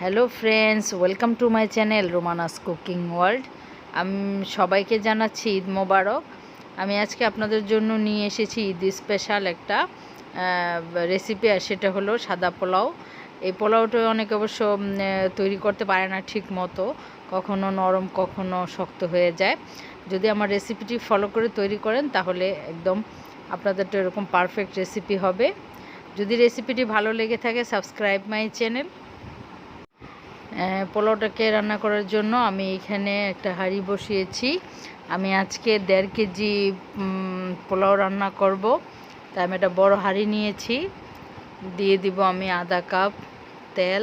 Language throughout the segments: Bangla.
Hello friends, welcome to my channel রোমানাস cooking world. আমি সবাইকে জানাচ্ছি ঈদ মোবারক। আমি আজকে আপনাদের জন্য নিয়ে এসেছি ঈদ স্পেশাল একটা রেসিপি, আর সেটা হলো সাদা পোলাও। এই পোলাওটা অনেকে অবশ্য তৈরি করতে পারে না ঠিক মতো, কখনো নরম কখনো শক্ত হয়ে যায়। যদি আমার রেসিপিটি ফলো করে তৈরি করেন তাহলে একদম আপনাদেরটা এরকম পারফেক্ট রেসিপি হবে। যদি রেসিপিটি ভালো লেগে থাকে, সাবস্ক্রাইব মাই চ্যানেল। পোলাওটাকে রান্না করার জন্য আমি এখানে একটা হাঁড়ি বসিয়েছি। আমি আজকে 1.5 কেজি পোলাও রান্না করব, তাই আমি একটা বড় হাঁড়ি নিয়েছি। দিয়ে দিব আমি আধা কাপ তেল।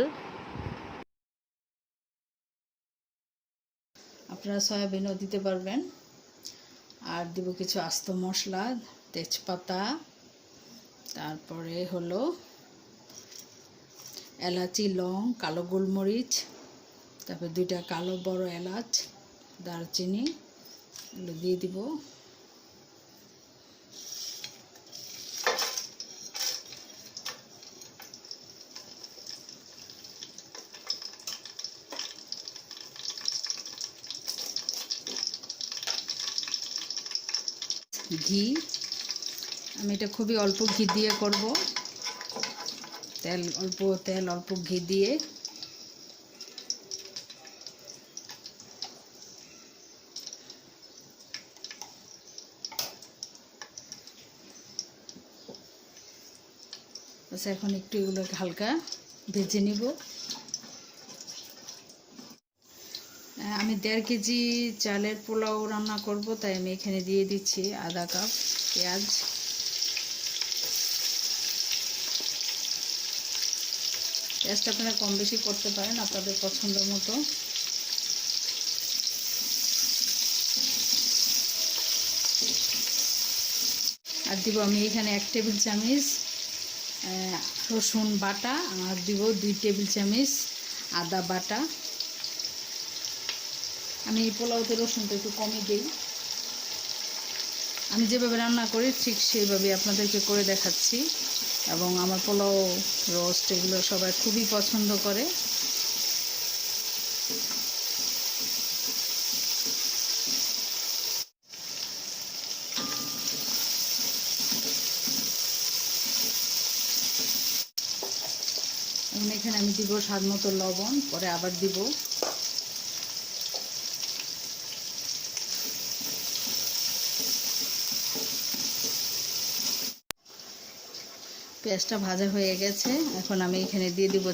আপনারা সয়াবিনও দিতে পারবেন। আর দিব কিছু আস্ত মশলা, তেজপাতা, তারপরে হলো এলাচি, লং, কালো গোলমরিচ, তারপর 2টা কালো বড় এলাচ, দারচিনি, এগুলো দিয়ে দিব। ঘি, আমি এটা খুবই অল্প ঘি দিয়ে করব। তেল অল্প ঘি দিয়ে বাস এখন একটু এগুলোকে হালকা ভেজে নিব। আমি 1.5 কেজি চালের পোলাও রান্না করব, তাই আমি এখানে দিয়ে দিচ্ছি আধা কাপ পেঁয়াজ। পেঁয়াজটা আপনারা কম বেশি করতে পারেন আপনাদের পছন্দ মতো। আর দিব আমি এখানে 1 টেবিল চামচ রসুন বাটা, আর দিব 2 টেবিল চামচ আদা বাটা। আমি পোলাওতে রসুনটা একটু কমই দিই। আমি যেভাবে রান্না করি ঠিক সেইভাবে আপনাদেরকে করে দেখাচ্ছি, এবং আমার পোলাও রোস্ট এগুলো সবাই খুবই পছন্দ করে। এবং এখানে আমি দিব স্বাদ মতো লবণ, পরে আবার দিব। পেঁয়াজটা ভাজা হয়ে গেছে, এখন আমি এখানে দিয়ে দিব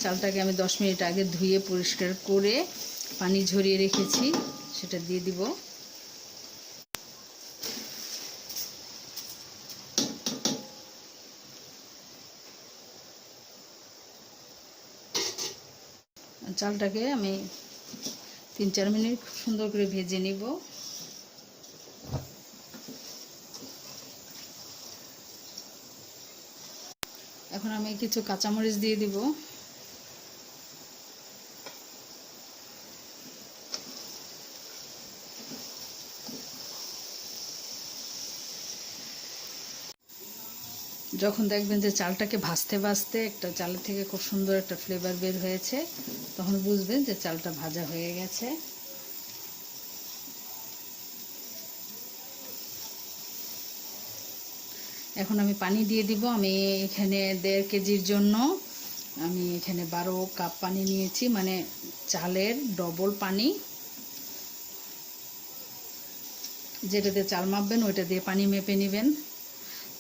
চালটাকে আমি 10 মিনিট আগে ধুয়ে পরিষ্কার করে পানি ঝরিয়ে রেখেছি, সেটা দিয়ে দিব। চালটাকে আমি 3-4 মিনিট সুন্দর করে ভেজে নিব। এখন আমি কিছু কাঁচামরিচ দিয়ে দিব। যখন দেখবেন যে চালটাকে ভাজতে ভাজতে একটা চালের থেকে খুব সুন্দর একটা ফ্লেভার বের হয়েছে, তখন বুঝবেন যে চালটা ভাজা হয়ে গেছে। এখন আমি পানি দিয়ে দিব। আমি এখানে 1.5 কেজির জন্য আমি এখানে 12 কাপ পানি নিয়েছি, মানে চালের ডবল পানি। যেটা দিয়ে চাল মাপবেন ওইটা দিয়ে পানি মেপে নেবেন,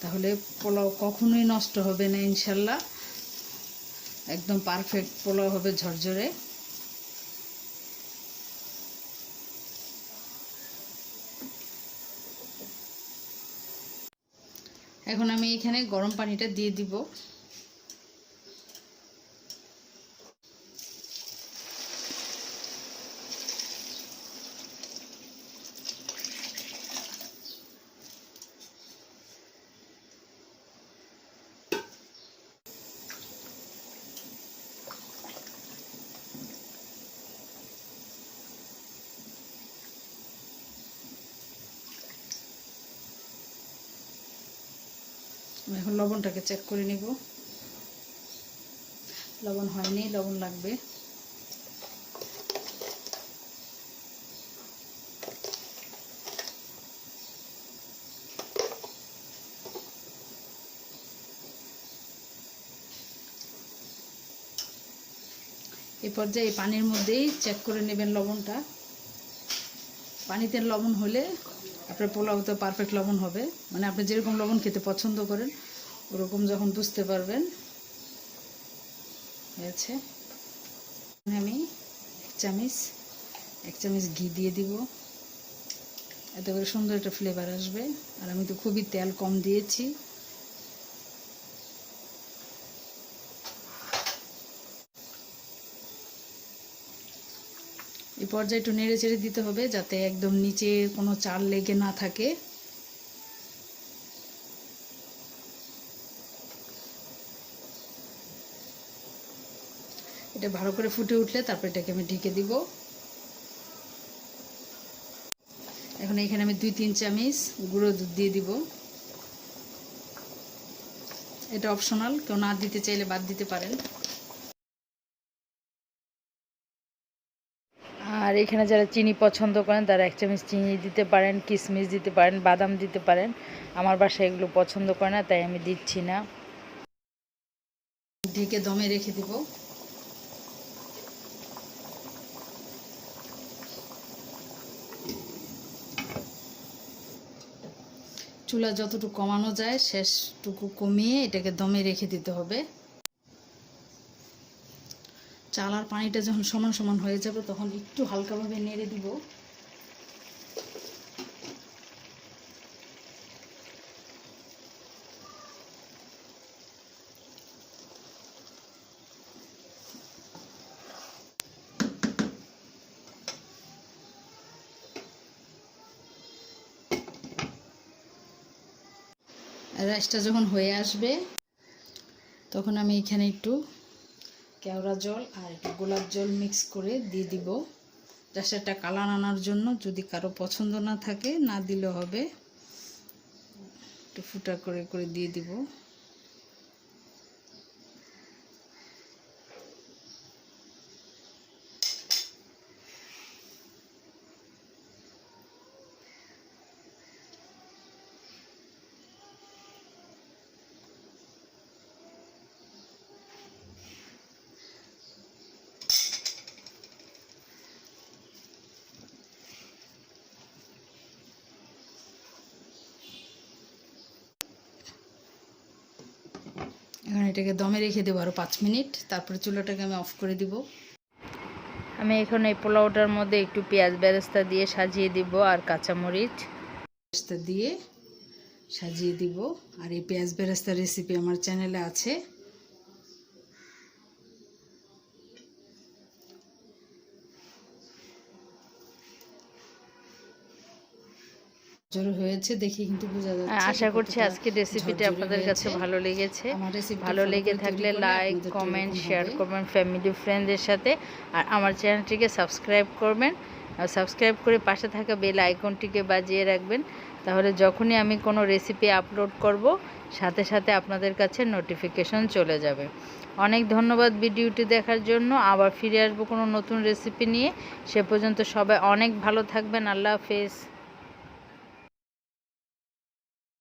তাহলে পোলাও কখনোই নষ্ট হবে না ইনশাল্লাহ। একদম পারফেক্ট পোলাও হবে, ঝরঝরে। এখন আমি এখানে গরম পানিটা দিয়ে দিব। এখন লবণটাকে চেক করে নিব। লবণ হয়নি, লবণ লাগবে। এই পর্যায়ে এই পানির মধ্যেই চেক করে নেবেন লবণটা। পানিতে লবণ হলে আপনার পোলাওতে পারফেক্ট লবণ হবে, মানে আপনি যেরকম লবণ খেতে পছন্দ করেন ওরকম যখন বুঝতে পারবেন হয়েছে। আমি এক চামচ ঘি দিয়ে দিব, এতে করে সুন্দর একটা ফ্লেভার আসবে। আর আমি তো খুবই তেল কম দিয়েছি। এই পর্যায়ে একটু নেড়ে চেড়ে দিতে হবে যাতে একদম নিচে কোনো চাল লেগে না থাকে। এটা ভালো করে ফুটে উঠলে তারপর এটাকে আমি ঢেকে দিব। এখন এখানে আমি 2-3 চামচ গুঁড়ো দুধ দিয়ে দিব। এটা অপশনাল, কেউ না দিতে চাইলে বাদ দিতে পারেন। আর এখানে যারা চিনি পছন্দ করেন তারা 1 চামচ চিনি দিতে পারেন, কিশমিশ দিতে পারেন, বাদাম দিতে পারেন। আমার বাসায় এগুলো পছন্দ করে না, তাই আমি দিচ্ছি না। ঢেকে দমে রেখে দিব। চুলা যতটুকু কমানো যায় শেষটুকু কমিয়ে এটাকে দমে রেখে দিতে হবে। চাল আর পানিটা যখন সমান সমান হয়ে যাবে তখন একটু হালকাভাবে নেড়ে দিব। রাইসটা যখন হয়ে আসবে তখন আমি এখানে একটু কেওড়া জল আর একটু গোলাপ জল মিক্স করে দিয়ে দিব, জাস্ট একটা কালার আনার জন্য। যদি কারো পছন্দ না থাকে না দিলেও হবে, একটু ফুটা করে করে দিয়ে দিব। এখন এটাকে দমে রেখে দেবো আরও 5 মিনিট, তারপরে চুলাটাকে আমি অফ করে দিব। আমি এখন এই পোলাওটার মধ্যে একটু পেঁয়াজ বেরেস্তা দিয়ে সাজিয়ে দিব আর কাঁচামরিচ বেরেস্তা দিয়ে সাজিয়ে দিব। আর এই পেঁয়াজ বেরেস্তার রেসিপি আমার চ্যানেলে আছে। হয়েছে দেখে কিন্তু বোঝা যাচ্ছে। আশা করছি আজকের রেসিপিটা আপনাদের কাছে ভালো লেগেছে। ভালো লেগে থাকলে লাইক, কমেন্ট, শেয়ার করবেন ফ্যামিলি ফ্রেন্ডদের সাথে। আর আমার চ্যানেলটিকে সাবস্ক্রাইব করবেন, আর সাবস্ক্রাইব করে পাশে থাকা বেল আইকনটিকে বাজিয়ে রাখবেন। তাহলে যখনই আমি কোনো রেসিপি আপলোড করব সাথে সাথে আপনাদের কাছে নোটিফিকেশন চলে যাবে। অনেক ধন্যবাদ ভিডিওটি দেখার জন্য। আবার ফিরে আসবো কোনো নতুন রেসিপি নিয়ে। সে পর্যন্ত সবাই অনেক ভালো থাকবেন। আল্লাহ হাফেজ।